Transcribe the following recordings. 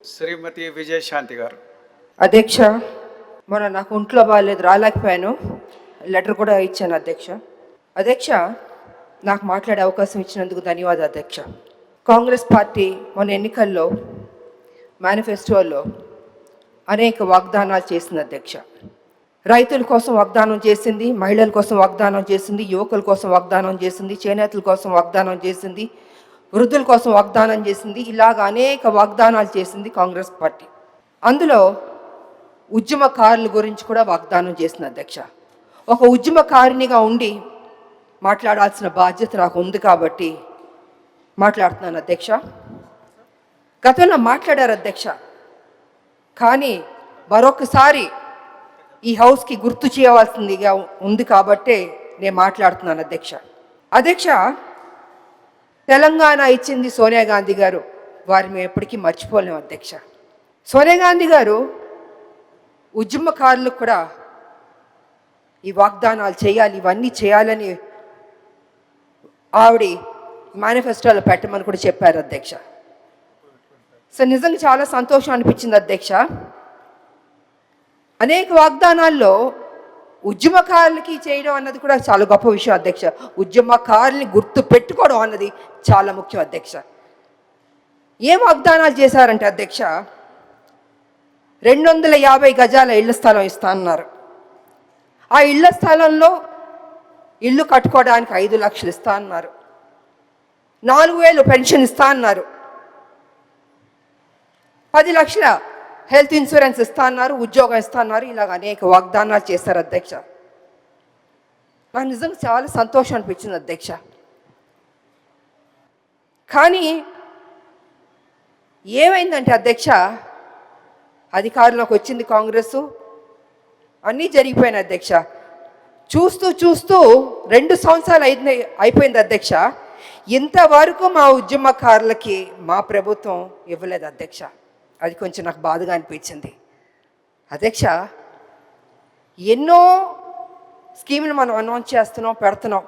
శ్రీమతి విజయశాంతి గారు. అధ్యక్ష, మొన్న నాకు ఒంట్లో బాగాలేదు, రాలేకపోయాను. లెటర్ కూడా ఇచ్చాను అధ్యక్ష. అధ్యక్ష, నాకు మాట్లాడే అవకాశం ఇచ్చినందుకు ధన్యవాదాలు అధ్యక్ష. కాంగ్రెస్ పార్టీ మొన్న ఎన్నికల్లో మేనిఫెస్టోలో అనేక వాగ్దానాలు చేసింది అధ్యక్ష. రైతుల కోసం వాగ్దానం చేసింది, మహిళల కోసం వాగ్దానం చేసింది, యువకుల కోసం వాగ్దానం చేసింది, చేనేతల కోసం వాగ్దానం చేసింది, వృద్ధుల కోసం వాగ్దానం చేసింది. ఇలాగ అనేక వాగ్దానాలు చేసింది కాంగ్రెస్ పార్టీ. అందులో ఉద్యమకారుల గురించి కూడా వాగ్దానం చేసింది అధ్యక్ష. ఒక ఉద్యమకారినిగా ఉండి మాట్లాడాల్సిన బాధ్యత నాకు ఉంది కాబట్టి మాట్లాడుతున్నాను అధ్యక్ష. గతంలో మాట్లాడారు అధ్యక్ష, కానీ మరొకసారి ఈ హౌస్కి గుర్తు చేయవలసిందిగా ఉంది కాబట్టే నేను మాట్లాడుతున్నాను అధ్యక్ష. అధ్యక్ష, తెలంగాణ ఇచ్చింది సోనియా గాంధీ గారు, వారిని మేము ఎప్పటికీ మర్చిపోలేము అధ్యక్ష. సోనియా గాంధీ గారు ఉద్యమకారులకు కూడా ఈ వాగ్దానాలు చేయాలి, ఇవన్నీ చేయాలని ఆవిడ మేనిఫెస్టోలో పెట్టమని కూడా చెప్పారు అధ్యక్ష. సో నిజంగా చాలా సంతోషం అనిపించింది అధ్యక్ష. అనేక వాగ్దానాల్లో ఉద్యమకారులకి చేయడం అన్నది కూడా చాలా గొప్ప విషయం అధ్యక్ష. ఉద్యమకారుల్ని గుర్తు పెట్టుకోవడం అన్నది చాలా ముఖ్యం అధ్యక్ష. ఏం వాగ్దానాలు చేశారంటే అధ్యక్ష, 250 గజాల ఇళ్ల స్థలం ఇస్తా అన్నారు. ఆ ఇళ్ల స్థలంలో ఇల్లు కట్టుకోవడానికి 5 లక్షలు ఇస్తా అన్నారు. 4,000 పెన్షన్ ఇస్తా అన్నారు. 10 లక్షల హెల్త్ ఇన్సూరెన్స్ ఇస్తా అన్నారు, ఉద్యోగం ఇస్తా అన్నారు. ఇలాగ అనేక వాగ్దానాలు చేశారు అధ్యక్ష. నాకు నిజంగా చాలా సంతోషం అనిపించింది అధ్యక్ష. కానీ ఏమైందంటే అధ్యక్ష, అధికారంలోకి వచ్చింది కాంగ్రెస్, అన్నీ జరిగిపోయినాయి అధ్యక్ష. చూస్తూ చూస్తూ 2 సంవత్సరాలు అయిపోయింది అధ్యక్ష. ఇంతవరకు మా ఉద్యమకారులకి మా ప్రభుత్వం ఇవ్వలేదు అధ్యక్ష. అది కొంచెం నాకు బాధగా అనిపించింది అధ్యక్ష. ఎన్నో స్కీములు మనం అనౌన్స్ చేస్తున్నాం, పెడుతున్నాం.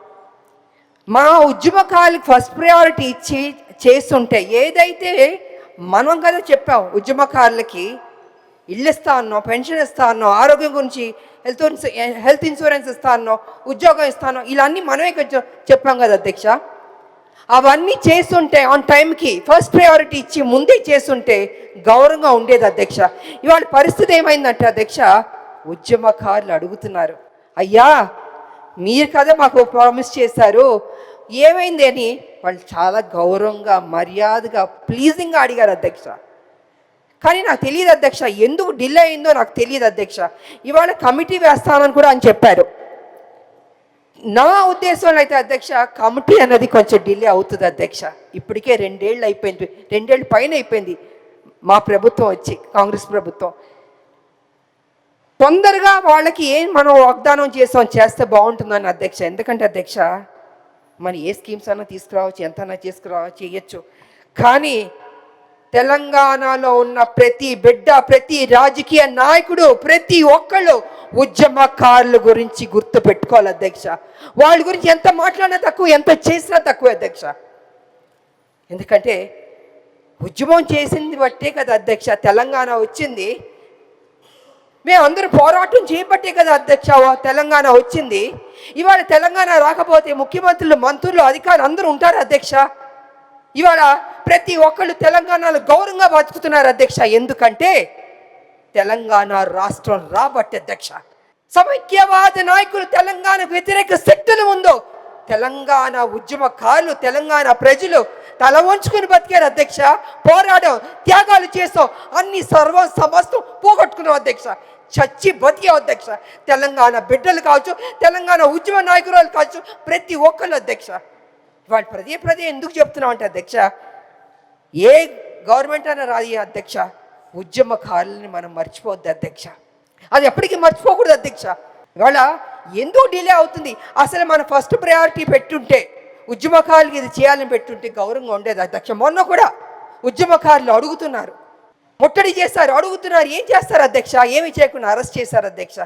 మా ఉద్యమకారులకు ఫస్ట్ ప్రయారిటీ ఇచ్చి చేస్తుంటే, ఏదైతే మనం కదా చెప్పాం ఉద్యమకారులకి ఇల్లు ఇస్తా అన్నాం, పెన్షన్ ఇస్తా అన్నాం, ఆరోగ్యం గురించి హెల్త్ ఇన్సూరెన్స్ ఇస్తా అన్నాం, ఉద్యోగం ఇస్తాను, ఇలా అన్నీ మనమే కొంచెం చెప్పాం కదా అధ్యక్ష. అవన్నీ చేస్తుంటే ఆన్ టైంకి ఫస్ట్ ప్రయారిటీ ఇచ్చి ముందే చేస్తుంటే గౌరవంగా ఉండేది అధ్యక్ష. ఇవాళ పరిస్థితి ఏమైందంటే అధ్యక్ష, ఉద్యమకారులు అడుగుతున్నారు, అయ్యా మీరు కదా మాకు ప్రామిస్ చేశారు, ఏమైంది అని వాళ్ళు చాలా గౌరవంగా మర్యాదగా ప్లీజింగ్గా అడిగారు అధ్యక్ష. కానీ నాకు తెలియదు అధ్యక్ష, ఎందుకు డిలే అయిందో నాకు తెలియదు అధ్యక్ష. ఇవాళ కమిటీ వేస్తానని కూడా అని చెప్పారు. నా ఉద్దేశంలో అయితే అధ్యక్ష, కమిటీ అన్నది కొంచెం డిలే అవుతుంది అధ్యక్ష. ఇప్పటికే 2 ఏళ్ళు అయిపోయింది, 2 ఏళ్ళు పైన అయిపోయింది మా ప్రభుత్వం వచ్చి, కాంగ్రెస్ ప్రభుత్వం. తొందరగా వాళ్ళకి ఏం మనం వాగ్దానం చేస్తే బాగుంటుందని అధ్యక్ష. ఎందుకంటే అధ్యక్ష, మనం ఏ స్కీమ్స్ అన్నా తీసుకురావచ్చు, ఎంతన్నా చేయొచ్చు. కానీ తెలంగాణలో ఉన్న ప్రతి బిడ్డ, ప్రతి రాజకీయ నాయకుడు, ప్రతి ఒక్కళ్ళు ఉద్యమకారుల గురించి గుర్తు పెట్టుకోవాలి అధ్యక్ష. వాళ్ళ గురించి ఎంత మాట్లాడినా తక్కువ, ఎంత చేసినా తక్కువ అధ్యక్ష. ఎందుకంటే ఉద్యమం చేసింది బట్టే కదా అధ్యక్ష తెలంగాణ వచ్చింది. మేమందరూ పోరాటం చేయబట్టే కదా అధ్యక్ష తెలంగాణ వచ్చింది. ఇవాళ తెలంగాణ రాకపోతే ముఖ్యమంత్రులు, మంత్రులు, అధికారులు అందరూ ఉంటారు అధ్యక్ష. ఇవాళ ప్రతి ఒక్కళ్ళు తెలంగాణలో గౌరవంగా బతుకుతున్నారు అధ్యక్ష. ఎందుకంటే తెలంగాణ రాష్ట్రం రాబట్టి అధ్యక్ష. సమైక్యవాద నాయకులు, తెలంగాణ వ్యతిరేక శక్తులు ఉందో తెలంగాణ ఉద్యమకారులు, తెలంగాణ ప్రజలు తల వంచుకుని బతికారు అధ్యక్ష. పోరాటం, త్యాగాలు చేస్తాం, అన్ని సమస్తం పోగొట్టుకున్నాం అధ్యక్ష. చచ్చి బతికే అధ్యక్ష. తెలంగాణ బిడ్డలు కావచ్చు, తెలంగాణ ఉద్యమ నాయకురాలు కావచ్చు, ప్రతి ఒక్కళ్ళు అధ్యక్ష. వాళ్ళు పదే ఎందుకు చెప్తున్నాం అంటే అధ్యక్ష, ఏ గవర్నమెంట్ అయినా రాది అధ్యక్ష, ఉద్యమకారులని మనం మర్చిపోవద్దు అధ్యక్ష. అది ఎప్పటికీ మర్చిపోకూడదు అధ్యక్ష. ఇవాళ ఎందుకు డిలే అవుతుంది? అసలు మన ఫస్ట్ ప్రయారిటీ పెట్టుంటే, ఉద్యమకారులకి ఇది చేయాలని పెట్టుంటే గౌరవంగా ఉండేది అధ్యక్ష. మొన్న కూడా ఉద్యమకారులు అడుగుతున్నారు, ముట్టడి చేస్తారు, అడుగుతున్నారు, ఏం చేస్తారు అధ్యక్ష? ఏమి చేయకుండా అరెస్ట్ చేశారు అధ్యక్ష.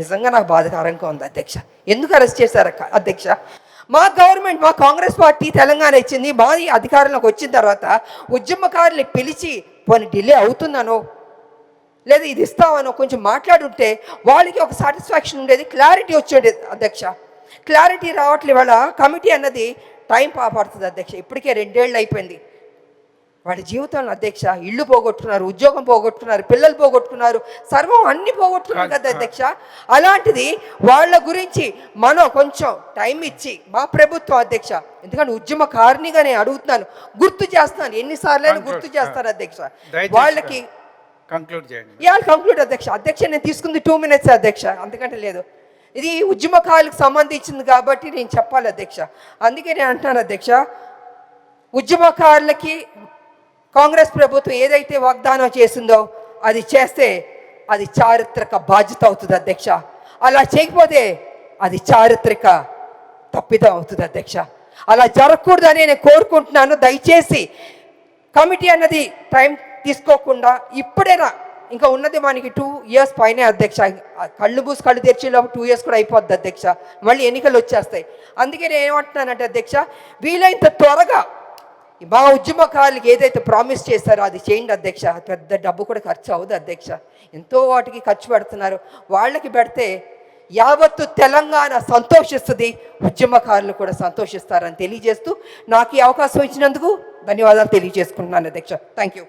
నిజంగా నాకు బాధాకరంగా ఉంది అధ్యక్ష. ఎందుకు అరెస్ట్ చేశారు అధ్యక్ష? మా గవర్నమెంట్, మా కాంగ్రెస్ పార్టీ తెలంగాణ ఇచ్చింది. మాది అధికారంలోకి వచ్చిన తర్వాత ఉద్యమకారుల్ని పిలిచి పోనీ డిలే అవుతుందనో లేదా ఇది ఇస్తామనో కొంచెం మాట్లాడుంటే వాళ్ళకి ఒక సాటిస్ఫాక్షన్ ఉండేది, క్లారిటీ వచ్చేది అధ్యక్ష. క్లారిటీ రావట్లే. వాళ్ళ కమిటీ అన్నది టైం పడుతుంది అధ్యక్ష. ఇప్పటికే 2 ఏళ్ళు అయిపోయింది వాళ్ళ జీవితంలో అధ్యక్ష. ఇల్లు పోగొట్టుకున్నారు, ఉద్యోగం పోగొట్టుకున్నారు, పిల్లలు పోగొట్టుకున్నారు, సర్వం అన్ని పోగొట్టుకున్నారు కదా అధ్యక్ష. అలాంటిది వాళ్ళ గురించి మనం కొంచెం టైం ఇచ్చి మా ప్రభుత్వం అధ్యక్ష, ఎందుకంటే ఉద్యమకారినిగా నేను అడుగుతున్నాను, గుర్తు చేస్తున్నాను, ఎన్నిసార్లు గుర్తు చేస్తాను అధ్యక్ష. వాళ్ళకి కంక్లూడ్ చేయండి. ఇవాళ కంక్లూడ్ అధ్యక్ష. అధ్యక్ష నేను తీసుకుంది 2 minutes అధ్యక్ష, అంతకంటే లేదు. ఇది ఉద్యమకారులకు సంబంధించింది కాబట్టి నేను చెప్పాలి అధ్యక్ష. అందుకే నేను అంటున్నాను అధ్యక్ష, ఉద్యమకారులకి కాంగ్రెస్ ప్రభుత్వం ఏదైతే వాగ్దానం చేసిందో అది చేస్తే అది చారిత్రక బాధ్యత అవుతుంది అధ్యక్ష. అలా చేయకపోతే అది చారిత్రక తప్పిదం అవుతుంది అధ్యక్ష. అలా జరగకూడదని నేను కోరుకుంటున్నాను. దయచేసి కమిటీ అన్నది టైం తీసుకోకుండా ఇప్పుడైనా, ఇంకా ఉన్నది మనకి 2 years పైనే అధ్యక్ష. కళ్ళు మూసి కళ్ళు తెరిచేలోపు 2 years కూడా అయిపోద్ది అధ్యక్ష. మళ్ళీ ఎన్నికలు వచ్చేస్తాయి. అందుకే నేను ఏమంటున్నానంటే అధ్యక్ష, వీలైనంత త్వరగా మా ఉద్యమకారులకి ఏదైతే ప్రామిస్ చేస్తారో అది చేయండి అధ్యక్ష. పెద్ద డబ్బు కూడా ఖర్చు అవ్వదు అధ్యక్ష. ఎంతో వాటికి ఖర్చు పెడుతున్నారు. వాళ్ళకి పెడితే యావత్తు తెలంగాణ సంతోషిస్తుంది, ఉద్యమకారులు కూడా సంతోషిస్తారని తెలియజేస్తూ నాకు ఈ అవకాశం ఇచ్చినందుకు ధన్యవాదాలు తెలియజేసుకుంటున్నాను అధ్యక్ష. Thank you.